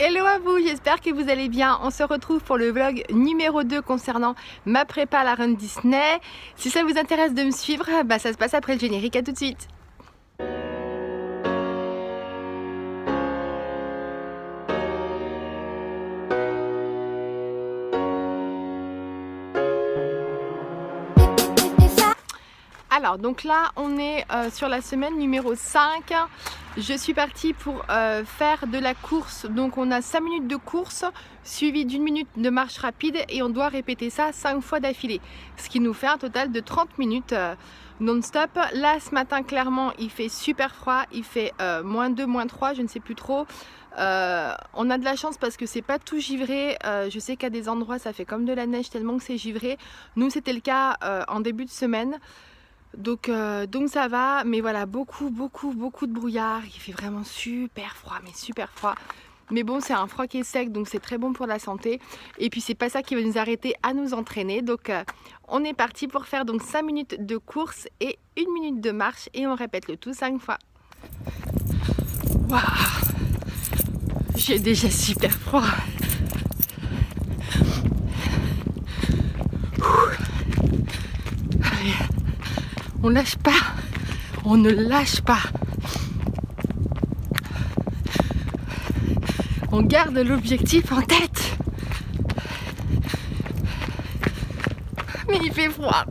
Hello à vous, j'espère que vous allez bien. On se retrouve pour le vlog numéro 2 concernant ma prépa à la Run Disney. Si ça vous intéresse de me suivre, ça se passe après le générique. À tout de suite. Alors donc là on est sur la semaine numéro 5. Je suis partie pour faire de la course. Donc on a 5 minutes de course suivi d'une minute de marche rapide et on doit répéter ça 5 fois d'affilée. Ce qui nous fait un total de 30 minutes non-stop. Là ce matin clairement il fait super froid, il fait -2, -3, je ne sais plus trop. On a de la chance parce que c'est pas tout givré. Je sais qu'à des endroits ça fait comme de la neige tellement que c'est givré. Nous c'était le cas en début de semaine. Donc ça va, mais voilà, beaucoup de brouillard. Il fait vraiment super froid, mais super froid. Mais bon, c'est un froid qui est sec, donc c'est très bon pour la santé. Et puis c'est pas ça qui va nous arrêter à nous entraîner. Donc on est parti pour faire donc 5 minutes de course et 1 minute de marche. Et on répète le tout 5 fois. Waouh, j'ai déjà super froid. Allez. On lâche pas, on ne lâche pas. On garde l'objectif en tête. Mais il fait froid.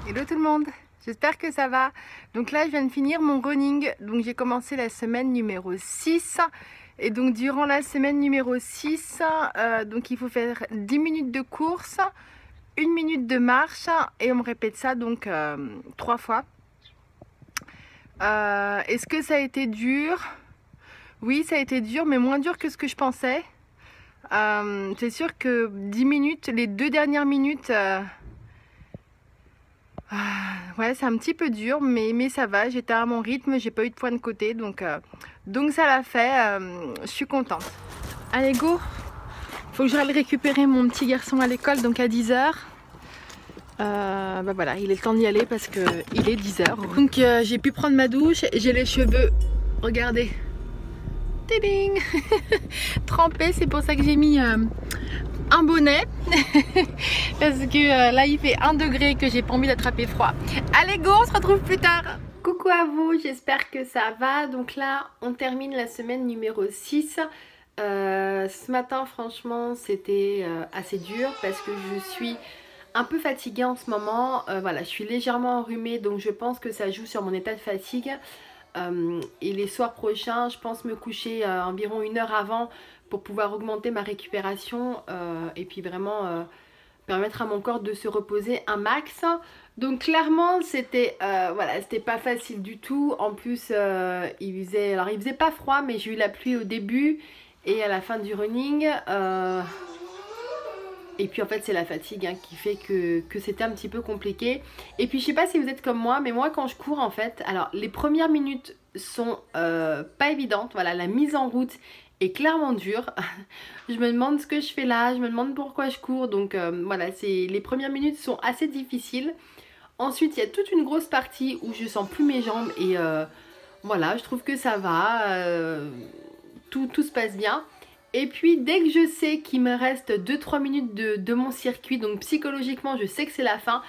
Hello tout le monde, j'espère que ça va. Donc là je viens de finir mon running. Donc j'ai commencé la semaine numéro 6. Et donc durant la semaine numéro 6, donc il faut faire 10 minutes de course, 1 minute de marche. Et on me répète ça donc 3 fois. Est-ce que ça a été dur? Oui, ça a été dur, mais moins dur que ce que je pensais. C'est sûr que 10 minutes, les 2 dernières minutes... ouais, c'est un petit peu dur, mais ça va, j'étais à mon rythme, j'ai pas eu de point de côté, donc ça l'a fait, je suis contente. Allez go, faut que j'aille récupérer mon petit garçon à l'école, donc à 10 h. Voilà, il est le temps d'y aller parce que il est 10 h. Donc j'ai pu prendre ma douche, j'ai les cheveux, regardez, tiding, trempés, c'est pour ça que j'ai mis un bonnet parce que là il fait 1 degré que j'ai pas envie d'attraper froid. Allez go, on se retrouve plus tard. Coucou à vous, j'espère que ça va. Donc là on termine la semaine numéro 6. Ce matin franchement c'était assez dur parce que je suis un peu fatiguée en ce moment. Voilà, je suis légèrement enrhumée, donc je pense que ça joue sur mon état de fatigue. Et les soirs prochains je pense me coucher environ 1 heure avant pour pouvoir augmenter ma récupération et puis vraiment permettre à mon corps de se reposer un max. Donc clairement c'était voilà, c'était pas facile du tout. En plus il faisait pas froid, mais j'ai eu la pluie au début et à la fin du running. Et puis en fait c'est la fatigue qui fait que c'était un petit peu compliqué. Et puis je sais pas si vous êtes comme moi, mais moi quand je cours en fait, alors les premières minutes sont pas évidentes. Voilà, la mise en route est clairement dure. Je me demande ce que je fais là, je me demande pourquoi je cours. Donc voilà, les premières minutes sont assez difficiles. Ensuite il y a toute une grosse partie où je sens plus mes jambes et voilà, je trouve que ça va, tout se passe bien. Et puis dès que je sais qu'il me reste 2-3 minutes de mon circuit, donc psychologiquement je sais que c'est la fin.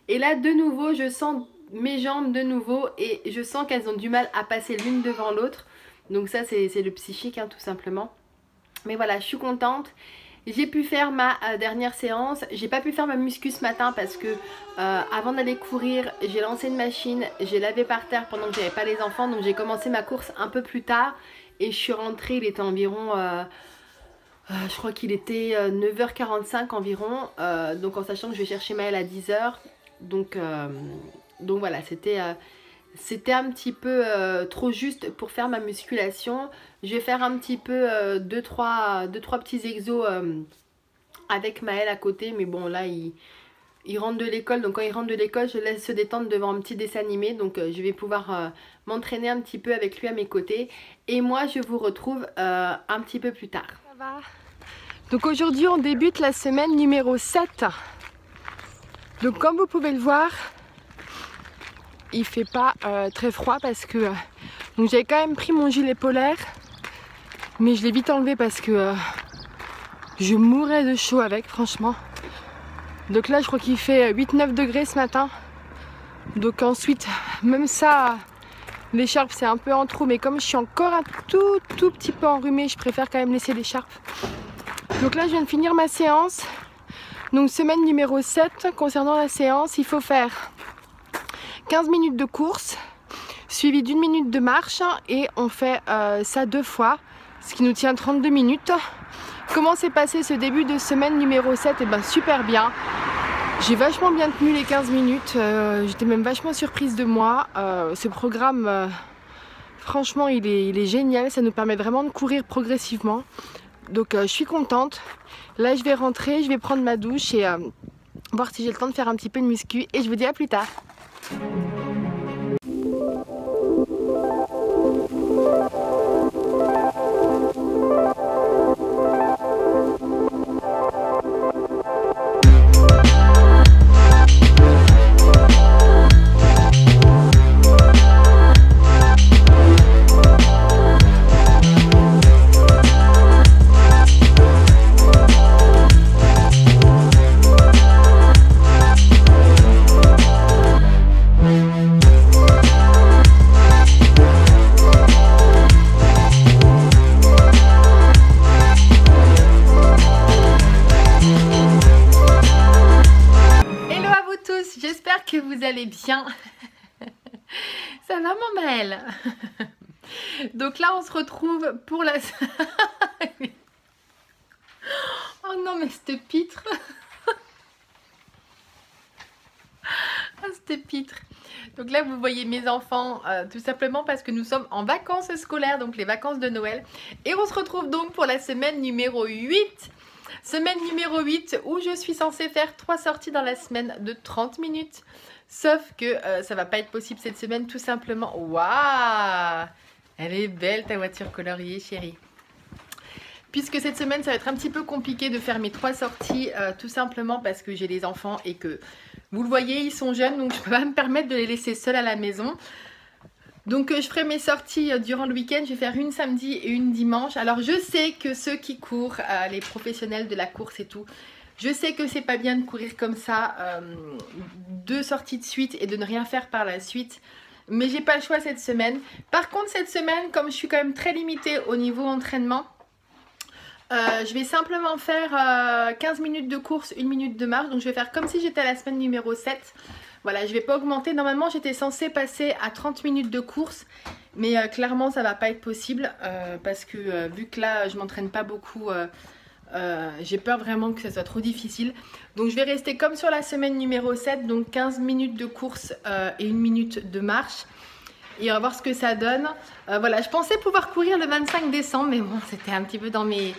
Et là de nouveau je sens mes jambes de nouveau et je sens qu'elles ont du mal à passer l'une devant l'autre. Donc ça c'est le psychique hein, tout simplement. Mais voilà, je suis contente. J'ai pu faire ma dernière séance. J'ai pas pu faire ma muscu ce matin parce que avant d'aller courir, j'ai lancé une machine, j'ai lavé par terre pendant que j'avais pas les enfants. Donc j'ai commencé ma course un peu plus tard et je suis rentrée, il était environ... je crois qu'il était 9h45 environ, donc en sachant que je vais chercher Maëlle à 10h. Donc voilà, c'était un petit peu trop juste pour faire ma musculation. Je vais faire un petit peu 2-3 petits exos avec Maëlle à côté. Mais bon là il rentre de l'école, donc quand il rentre de l'école je laisse se détendre devant un petit dessin animé. Donc je vais pouvoir m'entraîner un petit peu avec lui à mes côtés. Et moi je vous retrouve un petit peu plus tard. Ça va. Donc aujourd'hui on débute la semaine numéro 7. Donc comme vous pouvez le voir, il fait pas très froid parce que donc j'avais quand même pris mon gilet polaire, mais je l'ai vite enlevé parce que je mourais de chaud avec, franchement. Donc là je crois qu'il fait 8-9 degrés ce matin. Donc ensuite, même ça, l'écharpe c'est un peu en trop, mais comme je suis encore un tout petit peu enrhumée, je préfère quand même laisser l'écharpe. Donc là je viens de finir ma séance. Donc semaine numéro 7, concernant la séance, il faut faire 15 minutes de course, suivi d'1 minute de marche, et on fait ça 2 fois, ce qui nous tient 32 minutes. Comment s'est passé ce début de semaine numéro 7? Eh ben super bien. J'ai vachement bien tenu les 15 minutes, j'étais même vachement surprise de moi. Ce programme, franchement il est génial, ça nous permet vraiment de courir progressivement. Donc je suis contente. Là je vais rentrer, je vais prendre ma douche et voir si j'ai le temps de faire un petit peu de muscu. Et je vous dis à plus tard. J'espère que vous allez bien. Ça va mon Maëlle? Donc là on se retrouve pour la... Oh non mais cette pitre. Oh, cette pitre. Donc là vous voyez mes enfants tout simplement parce que nous sommes en vacances scolaires, donc les vacances de Noël. Et on se retrouve donc pour la semaine numéro 8. Semaine numéro 8 où je suis censée faire 3 sorties dans la semaine de 30 minutes. Sauf que ça va pas être possible cette semaine tout simplement. Waouh! Elle est belle ta voiture coloriée chérie. Puisque cette semaine ça va être un petit peu compliqué de faire mes 3 sorties tout simplement parce que j'ai les enfants et que vous le voyez ils sont jeunes, donc je peux pas me permettre de les laisser seuls à la maison. Donc je ferai mes sorties durant le week-end, je vais faire une samedi et une dimanche. Alors je sais que ceux qui courent, les professionnels de la course et tout, je sais que c'est pas bien de courir comme ça 2 sorties de suite et de ne rien faire par la suite. Mais j'ai pas le choix cette semaine. Par contre cette semaine, comme je suis quand même très limitée au niveau entraînement, je vais simplement faire 15 minutes de course, 1 minute de marche. Donc je vais faire comme si j'étais à la semaine numéro 7. Voilà, je vais pas augmenter. Normalement, j'étais censée passer à 30 minutes de course. Mais clairement, ça va pas être possible. Parce que vu que là, je m'entraîne pas beaucoup, j'ai peur vraiment que ça soit trop difficile. Donc, je vais rester comme sur la semaine numéro 7. Donc, 15 minutes de course et 1 minute de marche. Et on va voir ce que ça donne. Voilà, je pensais pouvoir courir le 25 décembre. Mais bon, c'était un petit peu dans mes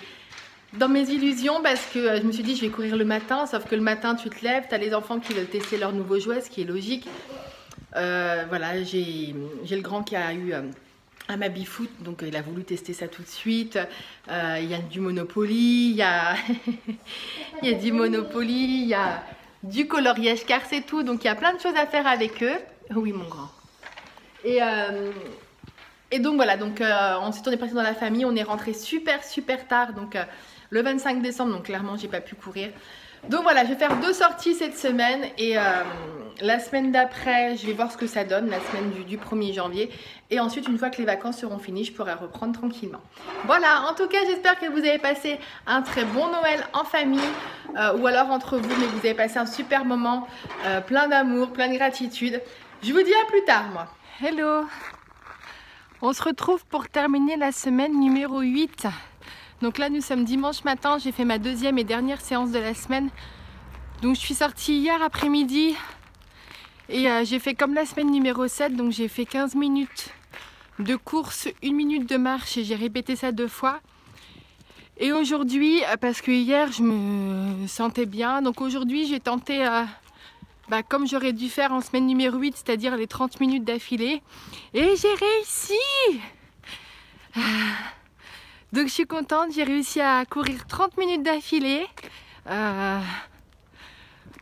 illusions parce que je me suis dit je vais courir le matin, sauf que le matin tu te lèves, tu as les enfants qui veulent tester leur nouveau jouet, ce qui est logique. Voilà, j'ai le grand qui a eu un baby-foot, donc il a voulu tester ça tout de suite. Il y a du Monopoly, il y a du Monopoly, il y a du coloriage car c'est tout, donc il y a plein de choses à faire avec eux. Oui mon grand. Et donc voilà, donc ensuite on est passé dans la famille, on est rentré super tard, donc le 25 décembre, donc clairement j'ai pas pu courir. Donc voilà, je vais faire 2 sorties cette semaine et la semaine d'après, je vais voir ce que ça donne, la semaine du 1er janvier. Et ensuite, une fois que les vacances seront finies, je pourrai reprendre tranquillement. Voilà, en tout cas, j'espère que vous avez passé un très bon Noël en famille ou alors entre vous, mais vous avez passé un super moment, plein d'amour, plein de gratitude. Je vous dis à plus tard, moi. Hello! On se retrouve pour terminer la semaine numéro 8. Donc là, nous sommes dimanche matin, j'ai fait ma 2e et dernière séance de la semaine. Donc je suis sortie hier après-midi et j'ai fait comme la semaine numéro 7, donc j'ai fait 15 minutes de course, 1 minute de marche et j'ai répété ça 2 fois. Et aujourd'hui, parce que hier je me sentais bien, donc aujourd'hui j'ai tenté, comme j'aurais dû faire en semaine numéro 8, c'est-à-dire les 30 minutes d'affilée. Et j'ai réussi! Donc je suis contente, j'ai réussi à courir 30 minutes d'affilée.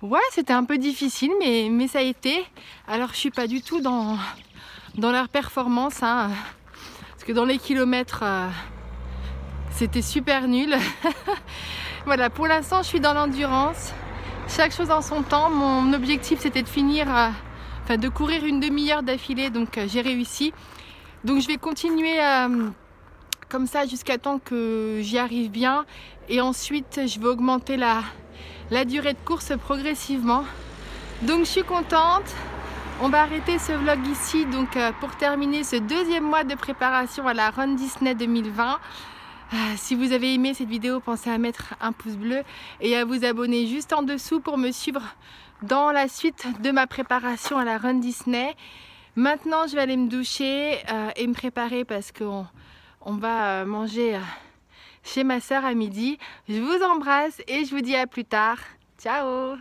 Ouais, c'était un peu difficile, mais ça a été. Alors je suis pas du tout dans leur performance, hein, parce que dans les kilomètres, c'était super nul. Voilà, pour l'instant je suis dans l'endurance. Chaque chose en son temps. Mon objectif c'était de finir, de courir une demi-heure d'affilée, donc j'ai réussi. Donc je vais continuer comme ça jusqu'à temps que j'y arrive bien et ensuite je vais augmenter la durée de course progressivement. Donc je suis contente. On va arrêter ce vlog ici donc pour terminer ce 2e mois de préparation à la Run Disney 2020. Si vous avez aimé cette vidéo, pensez à mettre un pouce bleu et à vous abonner juste en dessous pour me suivre dans la suite de ma préparation à la Run Disney. Maintenant je vais aller me doucher et me préparer parce qu'on va manger chez ma soeur à midi. Je vous embrasse et je vous dis à plus tard. Ciao!